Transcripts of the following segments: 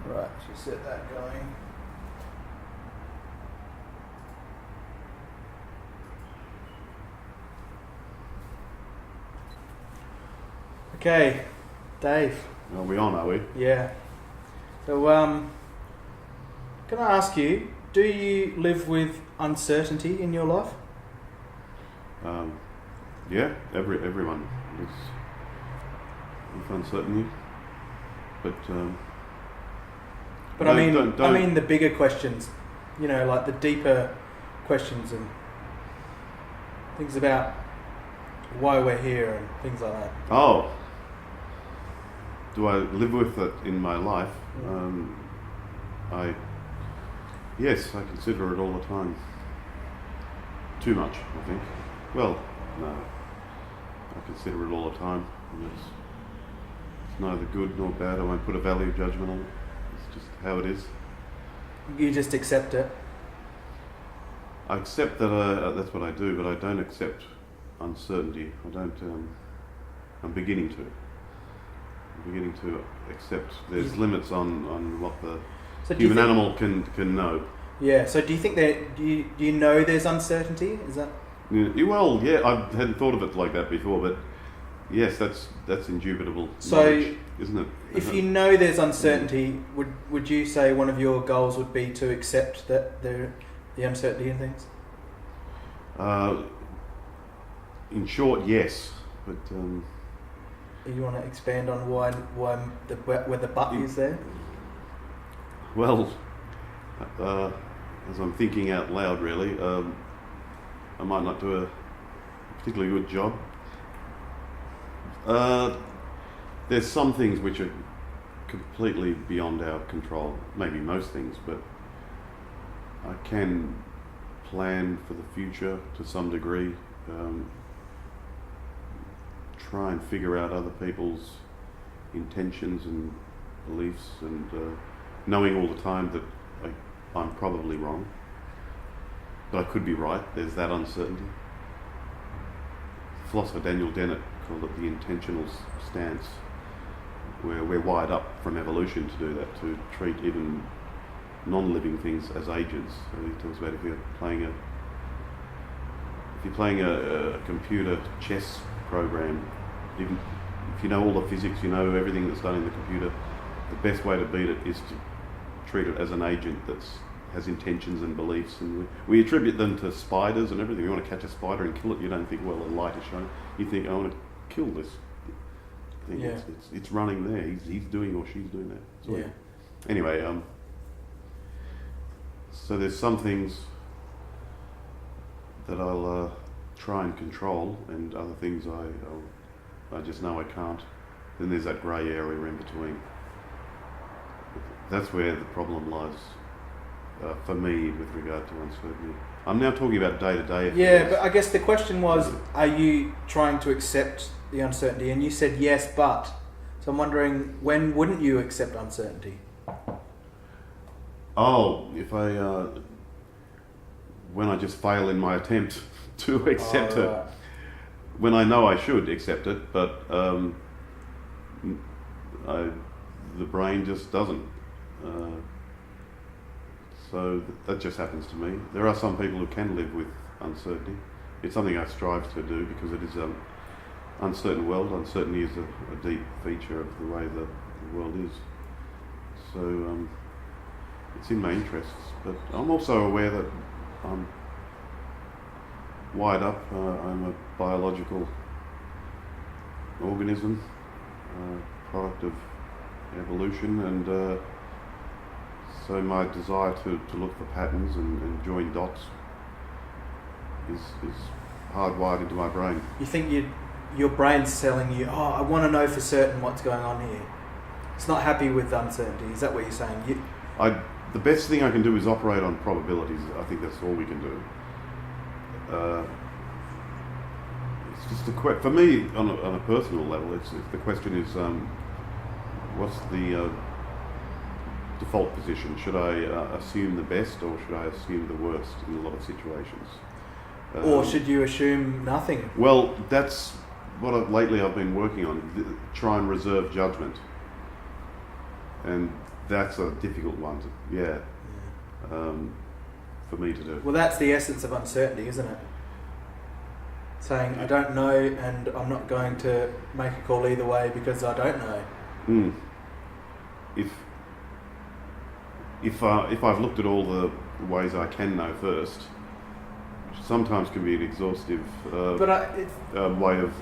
Right, just set that going. Okay, Dave. Are we on, are we? Yeah. So, can I ask you, do you live with uncertainty in your life? Yeah, everyone lives with uncertainty. But I mean the bigger questions, you know, like the deeper questions and things about why we're here and things like that. Oh, do I live with it in my life? Yes, I consider it all the time. Too much, I think. Well, no, I consider it all the time. It's neither good nor bad. I won't put a value judgment on it. It's just how it is. You just accept it. I accept that that's what I do, but I don't accept uncertainty. I don't. I'm beginning to. I'm beginning to accept there's limits on what the human animal can know. Yeah. So do you think that do you know there's uncertainty? Is that? Well, yeah. I hadn't thought of it like that before, but yes, that's indubitable So, knowledge, isn't it? If you know there's uncertainty, would you say one of your goals would be to accept that the uncertainty in things? In short, yes, but You want to expand on where the but is there? well, as I'm thinking out loud, really, I might not do a particularly good job. There's some things which are completely beyond our control, maybe most things, but I can plan for the future to some degree, try and figure out other people's intentions and beliefs, and knowing all the time that I'm probably wrong, but I could be right. There's that uncertainty. Philosopher Daniel Dennett called it the intentional stance, where we're wired up from evolution to do that, to treat even non-living things as agents. So he talks about if you're playing a computer chess program, even if you know all the physics, you know everything that's done in the computer, the best way to beat it is to treat it as an agent that has intentions and beliefs, and we attribute them to spiders and everything. You want to catch a spider and kill it, you don't think, well, a light is showing. You think, I want to kill this thing. Yeah. It's running there. He's doing or she's doing that. So yeah. Anyway, so there's some things that I'll try and control, and other things I just know I can't. Then there's that grey area in between. That's where the problem lies for me with regard to uncertainty. I'm now talking about day-to-day affairs. Yeah, but I guess the question was, are you trying to accept the uncertainty? And you said yes, but. So I'm wondering, when wouldn't you accept uncertainty? Oh, when I just fail in my attempt to accept it. When I know I should accept it, but the brain just doesn't. So that just happens to me. There are some people who can live with uncertainty. It's something I strive to do because it is an uncertain world. Uncertainty is a deep feature of the way the world is. So it's in my interests, but I'm also aware that I'm wired up. I'm a biological organism, product of evolution, and so my desire to look for patterns and join dots is hardwired into my brain. You think your brain's telling you, oh, I want to know for certain what's going on here. It's not happy with uncertainty. Is that what you're saying? The best thing I can do is operate on probabilities. I think that's all we can do. It's just for me, on a personal level, it's the question is, what's the default position? Should I assume the best, or should I assume the worst in a lot of situations? Or should you assume nothing? Well, that's what lately I've been working on. Try and reserve judgment. And That's a difficult one for me to do. Well, that's the essence of uncertainty, isn't it? Saying, I don't know, and I'm not going to make a call either way because I don't know. If I've looked at all the ways I can know first, which sometimes can be an exhaustive way of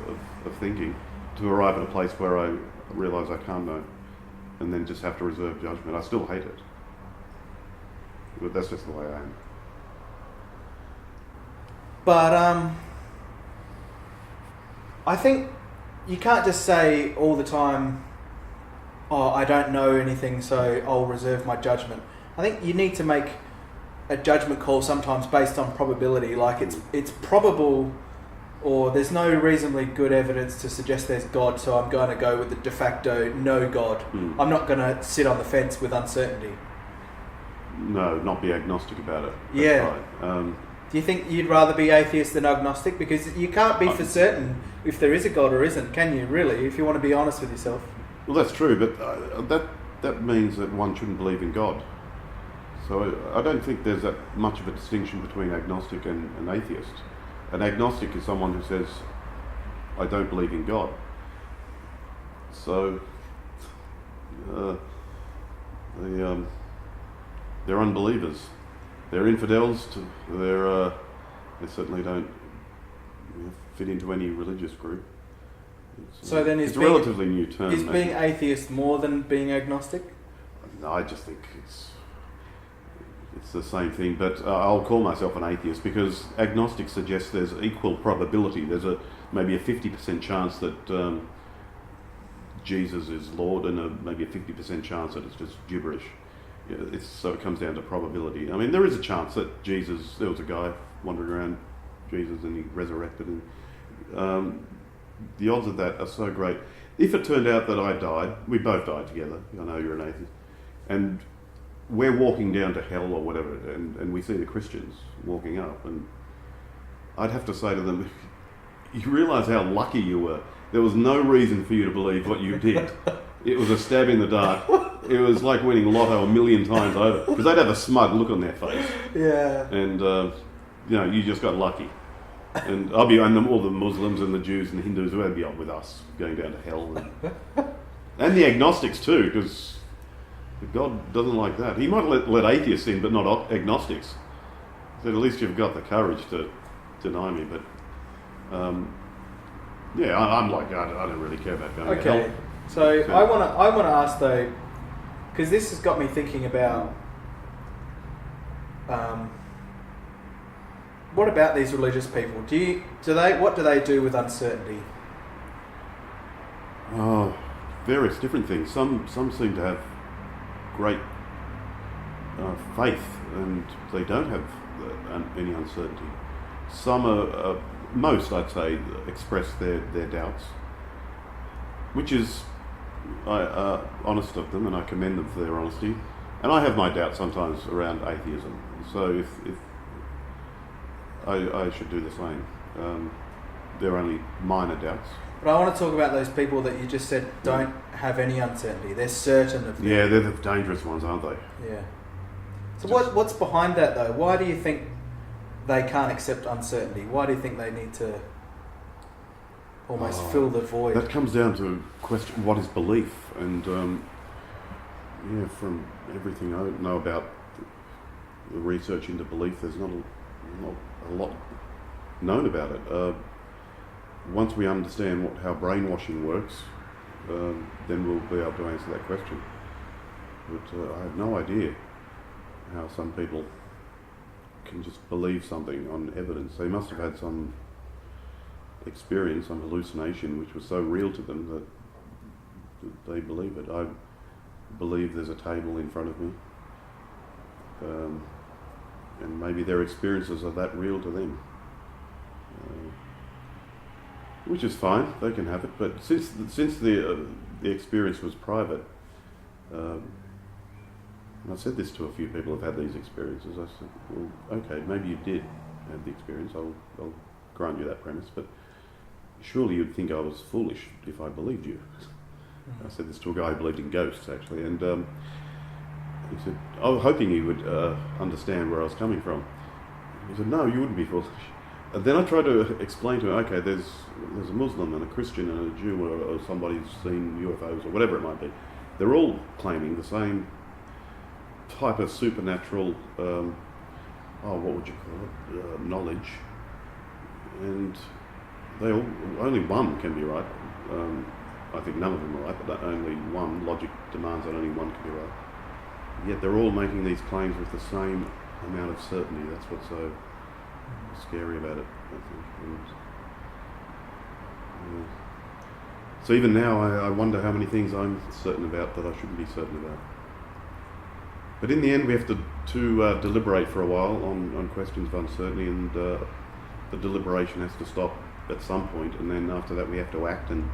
thinking, to arrive at a place where I realise I can't know, and then just have to reserve judgment. I still hate it, but that's just the way I am. But I think you can't just say all the time, oh, I don't know anything, so I'll reserve my judgment. I think you need to make a judgment call sometimes based on probability. Like it's probable, or there's no reasonably good evidence to suggest there's God, so I'm going to go with the de facto no God. I'm not going to sit on the fence with uncertainty. No, not be agnostic about it. That's yeah. Right. Do you think you'd rather be atheist than agnostic? Because you can't be for certain if there is a God or isn't, can you, really, if you want to be honest with yourself? Well, that's true, but that means that one shouldn't believe in God. So I don't think there's that much of a distinction between agnostic and an atheist. An agnostic is someone who says, I don't believe in God. So they're unbelievers. They're infidels. They certainly don't fit into any religious group. So then it's a relatively new term. Is being atheist more than being agnostic? No, I just think it's the same thing, but I'll call myself an atheist because agnostic suggests there's equal probability. There's maybe a 50% chance that Jesus is Lord and maybe a 50% chance that it's just gibberish. So it comes down to probability. I mean, there is a chance that there was a guy wandering around Jesus and he resurrected him. The odds of that are so great. If it turned out that I died, we both died together, I know you're an atheist, and we're walking down to hell or whatever, and we see the Christians walking up, and I'd have to say to them, you realise how lucky you were. There was no reason for you to believe what you did. It was a stab in the dark. It was like winning lotto 1,000,000 times over, because they'd have a smug look on their face. Yeah. And you just got lucky. And all the Muslims and the Jews and the Hindus would be up with us, going down to hell, and the agnostics too, because God doesn't like that. He might let atheists in, but not agnostics. So at least you've got the courage to deny me. But I'm like, I don't really care about going to hell. Okay, so I want to ask though, because this has got me thinking about what about these religious people? What do they do with uncertainty? Oh, various different things. Some seem to have great faith, and they don't have any uncertainty. Some most I'd say express their doubts, which is honest of them, and I commend them for their honesty. And I have my doubts sometimes around atheism. So if I should do the same. They're only minor doubts. But I want to talk about those people that you just said don't have any uncertainty. They're certain of. Yeah, they're the dangerous ones, aren't they? Yeah. So what's behind that though? Why do you think they can't accept uncertainty? Why do you think they need to almost fill the void? That comes down to question: what is belief? And from everything I know about the research into belief, there's not a lot known about it. Once we understand how brainwashing works, then we'll be able to answer that question. But I have no idea how some people can just believe something on evidence. They must have had some experience, some hallucination, which was so real to them that they believe it. I believe there's a table in front of me, and maybe their experiences are that real to them. Which is fine, they can have it. But since the experience was private, and I said this to a few people who've had these experiences. I said, well, okay, maybe you did have the experience. I'll grant you that premise, but surely you'd think I was foolish if I believed you. I said this to a guy who believed in ghosts, actually, and He said, I was hoping he would understand where I was coming from. He said, no, you wouldn't be foolish. And then I tried to explain to him, okay, there's a Muslim and a Christian and a Jew or somebody who's seen UFOs or whatever it might be. They're all claiming the same type of supernatural, what would you call it, knowledge. And only one can be right. I think none of them are right, but only one. Logic demands that only one can be right. Yet they're all making these claims with the same amount of certainty. That's what's so scary about it, I think. So even now, I wonder how many things I'm certain about that I shouldn't be certain about. But in the end, we have to deliberate for a while on questions of uncertainty, and the deliberation has to stop at some point, and then after that we have to act, and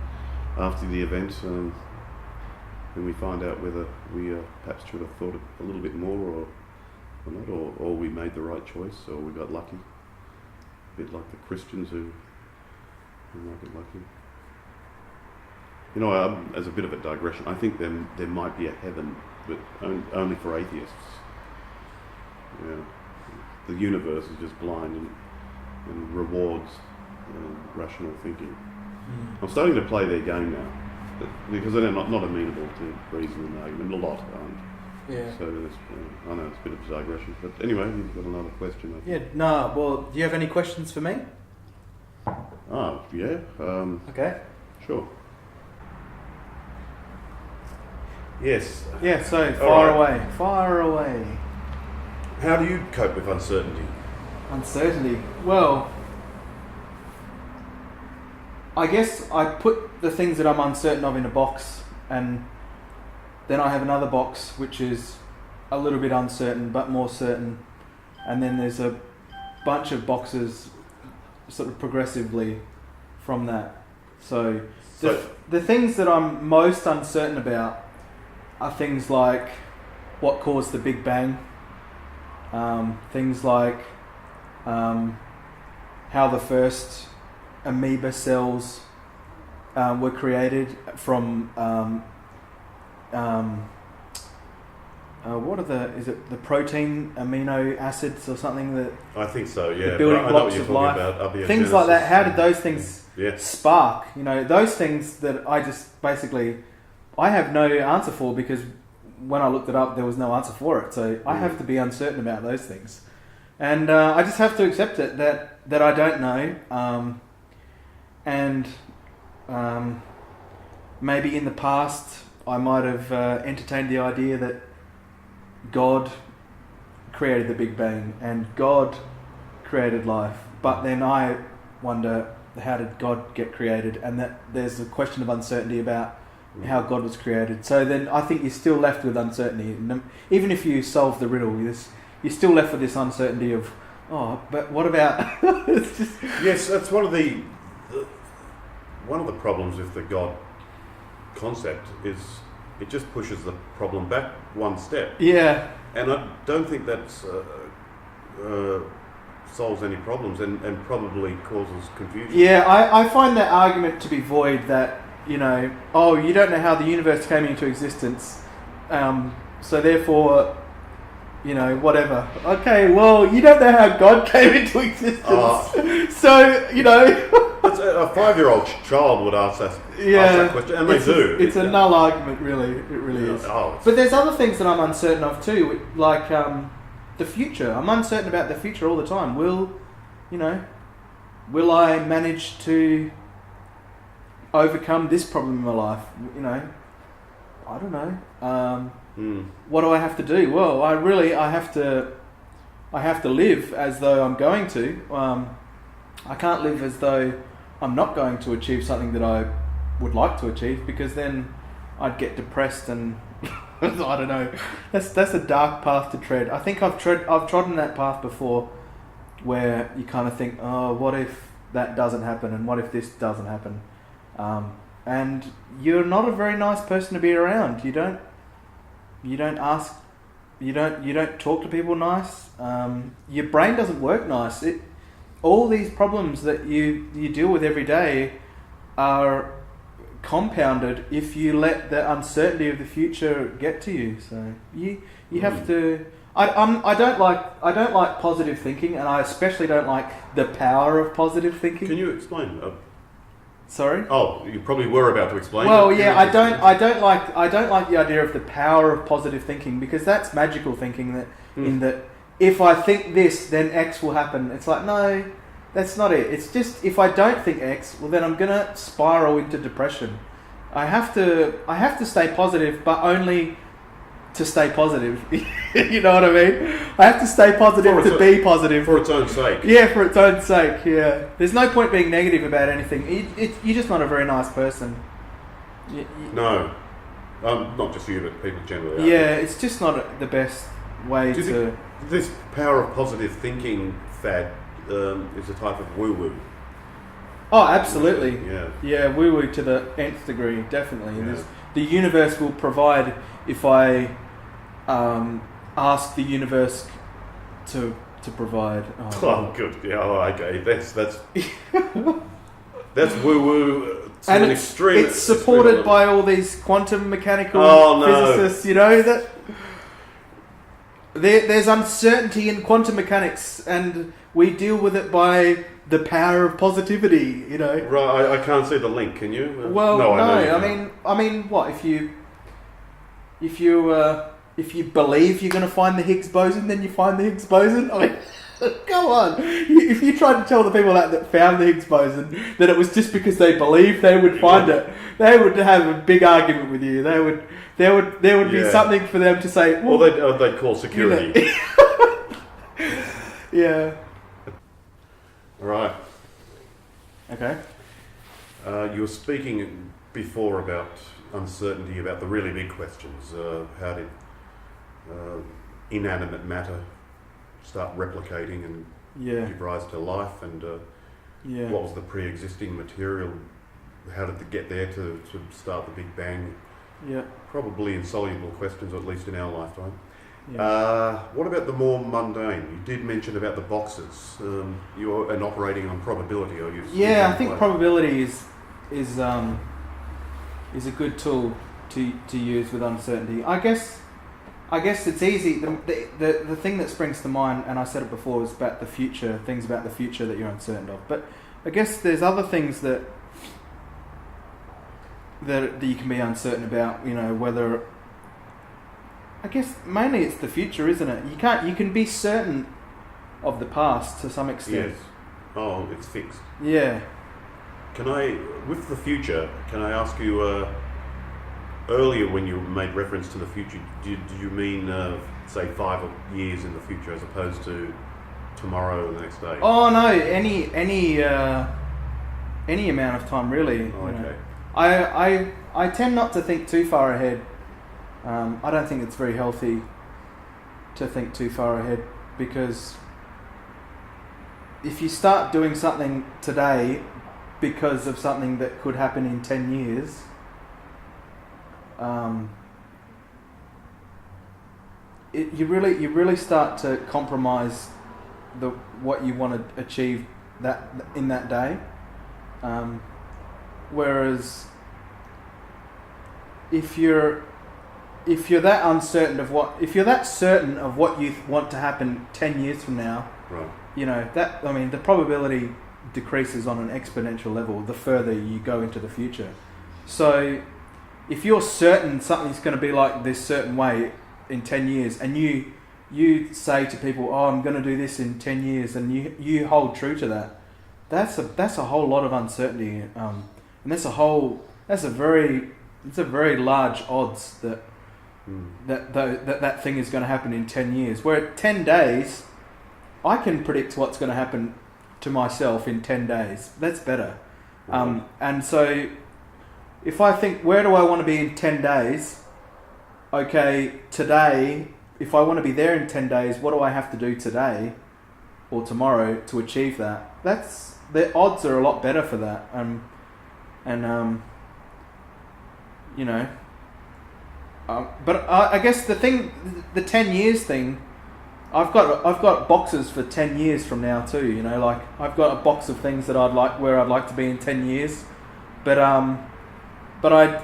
after the event, then we find out whether we perhaps should have thought a little bit more or not, or we made the right choice, or we got lucky. A bit like the Christians who might get lucky. You know, as a bit of a digression, I think there might be a heaven, but only for atheists. Yeah, the universe is just blind and rewards rational thinking. I'm starting to play their game now, because they're not amenable to reason and argument. A lot aren't. Yeah. So I know it's a bit of a digression, but anyway, you've got another question. I think. Yeah. No. Well, do you have any questions for me? Oh, yeah. Okay. Sure. Yes. Yeah. So All far away. How do you cope with uncertainty? Uncertainty. Well, I guess I put the things that I'm uncertain of in a box, and then I have another box which is a little bit uncertain but more certain, and then there's a bunch of boxes sort of progressively from that. So the things that I'm most uncertain about are things like what caused the Big Bang, things like how the first amoeba cells were created from is it the protein amino acids or something that I think so, yeah. the building but I know blocks what you're of talking life, about. things like that. How did those things Yeah. spark? You know, those things that I just basically I have no answer for, because when I looked it up there was no answer for it, so I have to be uncertain about those things, and I just have to accept it that I don't know, and maybe in the past I might have entertained the idea that God created the Big Bang and God created life, but then I wonder, how did God get created? And that there's a question of uncertainty about how God was created. So then I think you're still left with uncertainty. Even if you solve the riddle, you're still left with this uncertainty of, but what about... It's just... Yes, that's one of the problems with the God concept is it just pushes the problem back one step. Yeah. And I don't think that's solves any problems and probably causes confusion. Yeah, I find that argument to be void, that, you know, you don't know how the universe came into existence, so therefore, you know, whatever. Okay, well, you don't know how God came into existence, so, you know... A 5-year-old child would ask that question, and they do. It's a null argument, really. It really is. But there's other things that I'm uncertain of too, like the future. I'm uncertain about the future all the time. Will I manage to overcome this problem in my life? You know, I don't know. What do I have to do? Well, I have to live as though I'm going to. I can't live as though I'm not going to achieve something that I would like to achieve, because then I'd get depressed and I don't know. That's a dark path to tread. I think I've trodden that path before, where you kind of think, what if that doesn't happen, and what if this doesn't happen? And you're not a very nice person to be around. You don't ask. You don't talk to people nice. Your brain doesn't work nice. All these problems that you deal with every day are compounded if you let the uncertainty of the future get to you. So you have to. I don't like positive thinking, and I especially don't like the power of positive thinking. Can you explain? Sorry. Oh, you probably were about to explain. Well, yeah, I don't like the idea of the power of positive thinking, because that's magical thinking. That in that, if I think this, then X will happen. It's like, no, that's not it. It's just, if I don't think X, well, then I'm gonna spiral into depression. I have to stay positive, but only to stay positive. You know what I mean? I have to stay positive to be positive. For its own sake. Yeah, for its own sake, yeah. There's no point being negative about anything. You're just not a very nice person. No. Not just you, but people generally are. Yeah, it's just not the best way Do you to... think this power of positive thinking fad is a type of woo-woo? Oh, absolutely. Yeah. Yeah, woo-woo to the nth degree, definitely. Yeah. The universe will provide if I ask the universe to provide. Oh, good. Yeah, okay. That's that's woo-woo to and an extreme. It's supported by all these quantum mechanical physicists, you know, that there's uncertainty in quantum mechanics, and we deal with it by the power of positivity, you know. Right, I can't see the link. Can you? Well, no. I mean, what if you believe you're going to find the Higgs boson, then you find the Higgs boson? I mean, come on. If you tried to tell the people that found the Higgs boson that it was just because they believed they would find it, they would have a big argument with you. There would be something for them to say. Well, they'd call security. You know. Yeah. All right. Okay. You were speaking before about uncertainty, about the really big questions. How did inanimate matter start replicating and give rise to life? And what was the pre-existing material? How did it get there to start the Big Bang? Yeah. Probably insoluble questions, at least in our lifetime. Yeah. What about the more mundane? You did mention about the boxes. You're operating on probability. Or I think probability is a good tool to use with uncertainty. I guess it's easy. The thing that springs to mind, and I said it before, is about the future. Things about the future that you're uncertain of. But I guess there's other things that you can be uncertain about. You know, whether. I guess mainly it's the future, isn't it? You can be certain of the past to some extent. Yes. Oh, it's fixed. Yeah. With the future, can I ask you, earlier when you made reference to the future, did you mean, say, 5 years in the future as opposed to tomorrow or the next day? Oh, no, any amount of time, really. Oh, okay. I tend not to think too far ahead. I don't think it's very healthy to think too far ahead, because if you start doing something today because of something that could happen in 10 years, you really start to compromise what you want to achieve in that day. Whereas if you're that uncertain of if you're that certain of what you want to happen 10 years from now, right? You know the probability decreases on an exponential level the further you go into the future. So if you're certain something's going to be like this certain way in 10 years, and you say to people, "Oh, I'm going to do this in 10 years," and you hold true to that, that's a whole lot of uncertainty, and that's a very large odds that thing is going to happen in 10 years. Where at 10 days, I can predict what's going to happen to myself in 10 days. That's better. And so if I think, where do I want to be in 10 days? Okay, today, if I want to be there in 10 days, what do I have to do today or tomorrow to achieve that? The odds are a lot better for that. You know, but I guess the 10 years thing, I've got boxes for 10 years from now too. You know, like I've got a box of things that I'd like to be in 10 years, but but I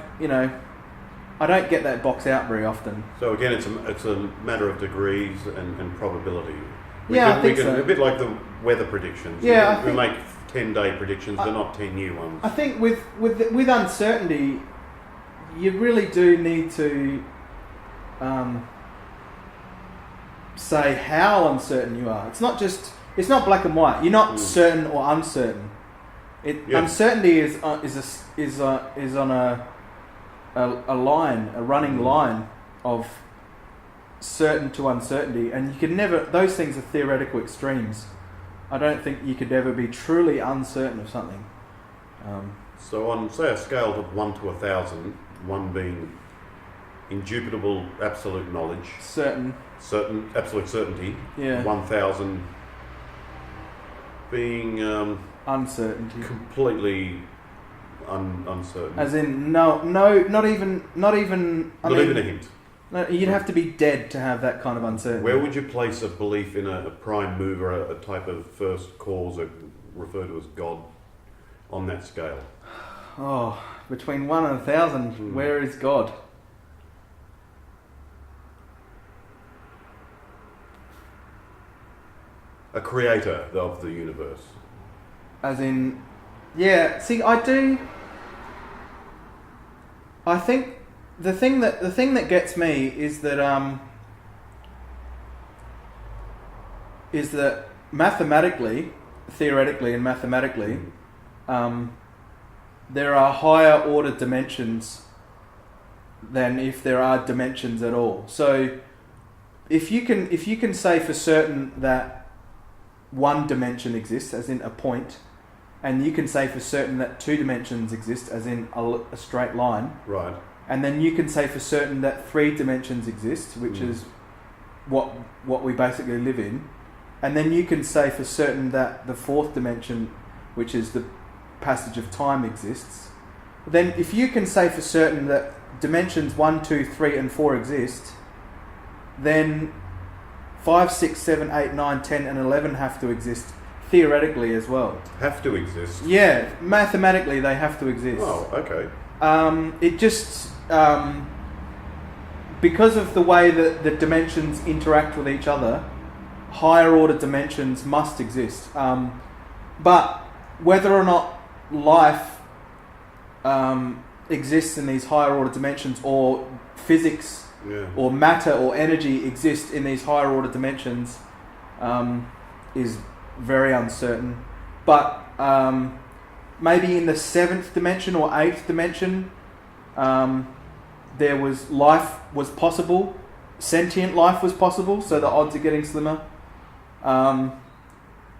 don't get that box out very often. So again, it's a matter of degrees and probability. I think so. A bit like the weather predictions. Yeah, we make 10-day predictions, but not 10-year ones. I think with uncertainty, you really do need to say how uncertain you are. It's not black and white. You're not certain or uncertain. Uncertainty is on a line, a running line of certain to uncertainty, and you can never. Those things are theoretical extremes. I don't think you could ever be truly uncertain of something. So on, say, a scale of 1 to 1,000, 1 being indubitable absolute knowledge, certain absolute certainty, 1,000 being uncertainty, completely uncertain. As in, not even a hint. No, you'd have to be dead to have that kind of uncertainty. Where would you place a belief in a prime mover, a type of first cause, referred to as God, on that scale? Oh, between 1 and 1,000, where is God? A creator of the universe. As in, see, I think the thing that gets me is that mathematically, theoretically and mathematically, there are higher order dimensions than if there are dimensions at all. So if you can say for certain that one dimension exists, as in a point, and you can say for certain that 2 dimensions exist, as in a straight line, right? And then you can say for certain that 3 dimensions exist, which is what we basically live in. And then you can say for certain that the 4th dimension, which is the passage of time, exists. Then if you can say for certain that dimensions 1, 2, 3 and 4 exist, then 5, 6, 7, 8, 9, 10 and 11 have to exist theoretically as well. Have to exist? Yeah, mathematically they have to exist. Oh, okay. It just... because of the way that the dimensions interact with each other, higher order dimensions must exist. But whether or not life exists in these higher order dimensions, or physics or matter or energy exist in these higher order dimensions, is very uncertain. But maybe in the 7th dimension or 8th dimension, there was life was possible, sentient life was possible, so the odds are getting slimmer.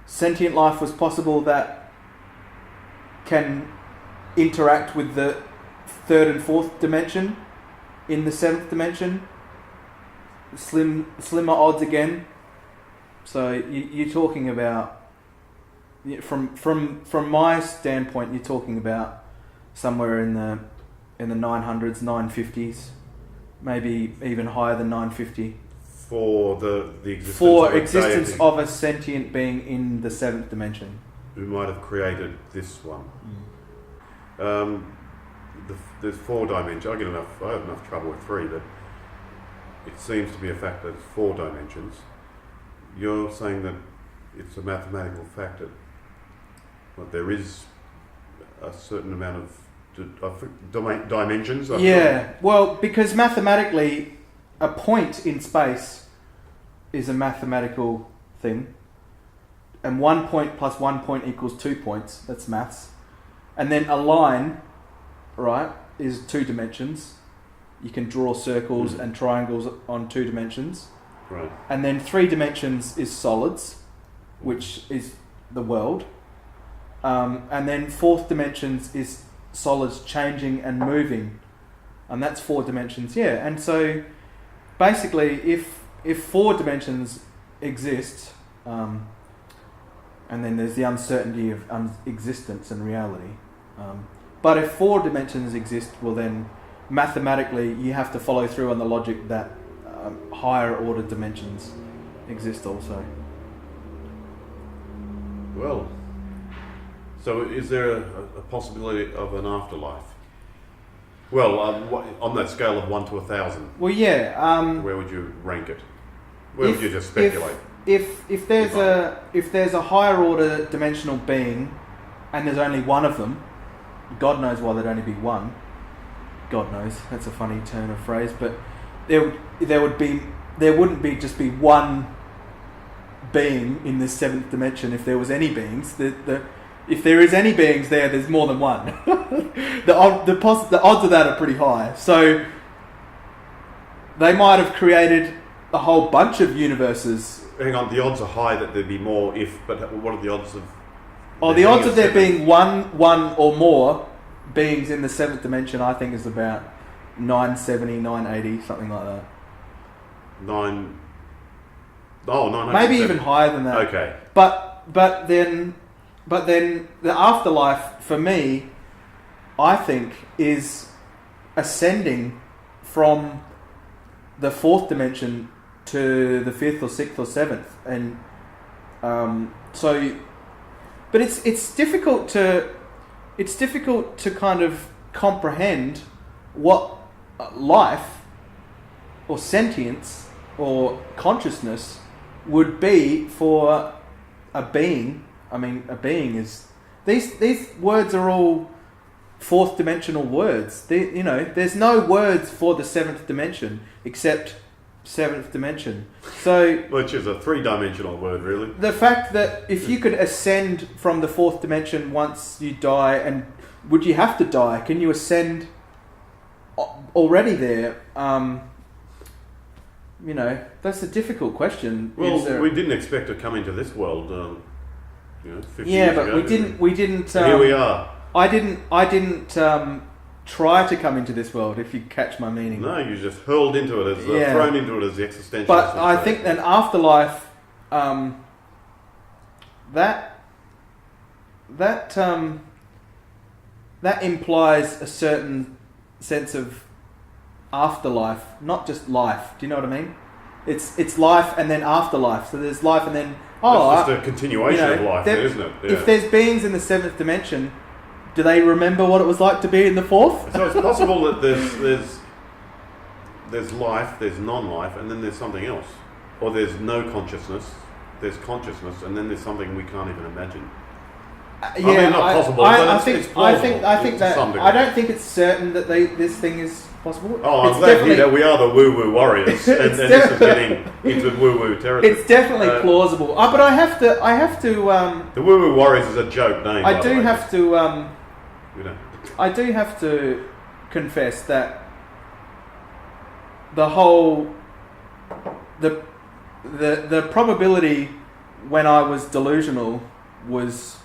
Sentient life was possible that can interact with the 3rd and 4th dimension. In the 7th dimension, slimmer odds again. So you're talking about, from my standpoint, you're talking about somewhere in the 900s, 950s, maybe even higher than 950. For the existence of a sentient being in the 7th dimension, who might have created this one. There's 4 dimensions. I have enough trouble with 3, but it seems to be a fact that it's 4 dimensions. You're saying that it's a mathematical fact that there is a certain amount of dimensions. Well, because mathematically, a point in space is a mathematical thing, and 1 point plus 1 point equals 2 points. That's maths. And then a line, right, is 2 dimensions. You can draw circles and triangles on 2 dimensions. Right. And then 3 dimensions is solids, which is the world. And then 4th dimensions is solids changing and moving. And that's 4 dimensions, And so basically, if 4 dimensions exist, and then there's the uncertainty of existence and reality. But if 4 dimensions exist, well then mathematically you have to follow through on the logic that higher order dimensions exist also. Well, so is there a possibility of an afterlife? Well, on that scale of 1 to 1,000, Well, yeah. where would you rank it? Where would you just speculate? If there's a higher order dimensional being, and there's only one of them, God knows why there'd only be one. God knows, that's a funny turn of phrase, but there wouldn't be just be one being in this seventh dimension if there was any beings. If there is any beings there's more than one. The odds of that are pretty high. So they might have created a whole bunch of universes. Hang on, the odds are high that there'd be more but what are the odds of... The odds of there being one or more beings in the seventh dimension, I think, is about 970, 980, something like that. 900. Maybe even higher than that. Okay. But then the afterlife, for me, I think, is ascending from the fourth dimension to the fifth or sixth or seventh, and but it's difficult to kind of comprehend what life or sentience or consciousness would be for a being. I mean, a being is... These words are all fourth dimensional words. There's no words for the seventh dimension except seventh dimension. So... Which is a three-dimensional word, really. The fact that if you could ascend from the fourth dimension once you die, and would you have to die? Can you ascend already there? That's a difficult question. Well, we didn't expect to come into this world, 50 yeah, years but ago. we didn't. Here we are. I didn't try to come into this world. If you catch my meaning. No, you just hurled into it thrown into it as the existential. But I think that afterlife, that implies a certain sense of afterlife, not just life. Do you know what I mean? It's life and then afterlife. So there's life and then it's just a continuation of life, isn't it? Yeah. If there's beings in the seventh dimension, do they remember what it was like to be in the fourth? So it's possible that there's life, there's non-life, and then there's something else, or there's no consciousness. There's consciousness, and then there's something we can't even imagine. Not possible. I think that I don't think it's certain that this thing is possible. I'm glad to hear that we are the woo-woo warriors, and this is getting into woo-woo territory. It's definitely plausible. But I have to. The woo-woo warriors is a joke name. I do have to confess that the whole the probability when I was delusional was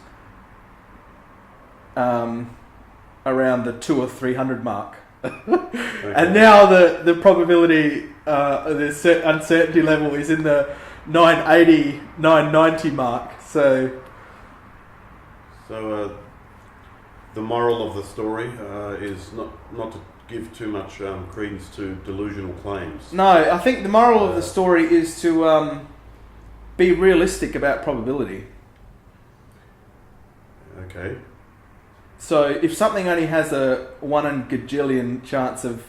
around the 200 or 300 mark. Okay. And now the probability, the uncertainty level is in the 980, 990 mark. So the moral of the story is not to give too much credence to delusional claims. No, I think the moral of the story is to be realistic about probability. Okay. So if something only has a 1 in gajillion chance of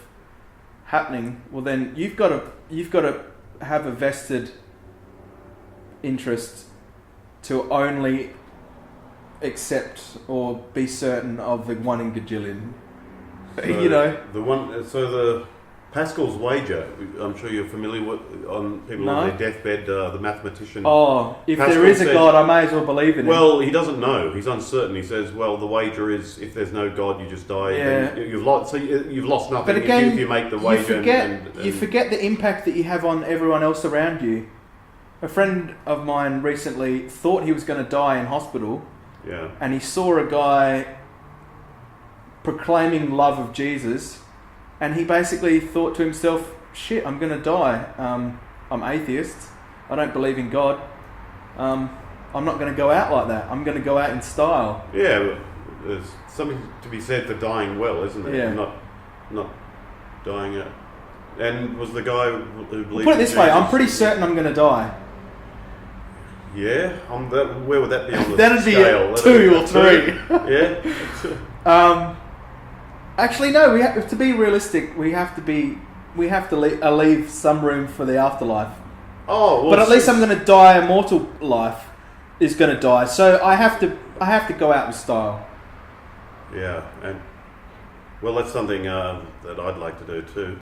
happening, well then you've got to have a vested interest to only accept or be certain of the 1 in gajillion. So the Pascal's wager, I'm sure you're familiar with, on people on their deathbed, the mathematician. If Pascal there is a God, I may as well believe in him. Well, he doesn't know. He's uncertain. He says, well, the wager is if there's no God, you just die. Yeah. You've lost nothing. But again, if you make the wager. You forget the impact that you have on everyone else around you. A friend of mine recently thought he was going to die in hospital. Yeah. And he saw a guy proclaiming love of Jesus. And he basically thought to himself, shit, I'm going to die. I'm atheist. I don't believe in God. I'm not going to go out like that. I'm going to go out in style. Yeah, but there's something to be said for dying well, isn't there? Yeah. Not dying out. And was the guy who believed Put it this in way, Jesus, I'm pretty certain I'm going to die. Yeah? Where would that be on the That'd scale? That'd be 2 or 3. Yeah? Actually, no. We have to be realistic. We have to leave some room for the afterlife. Oh, well, But at least I'm going to die a mortal life. Is going to die, so I have to go out with style. Yeah, and well, that's something that I'd like to do too.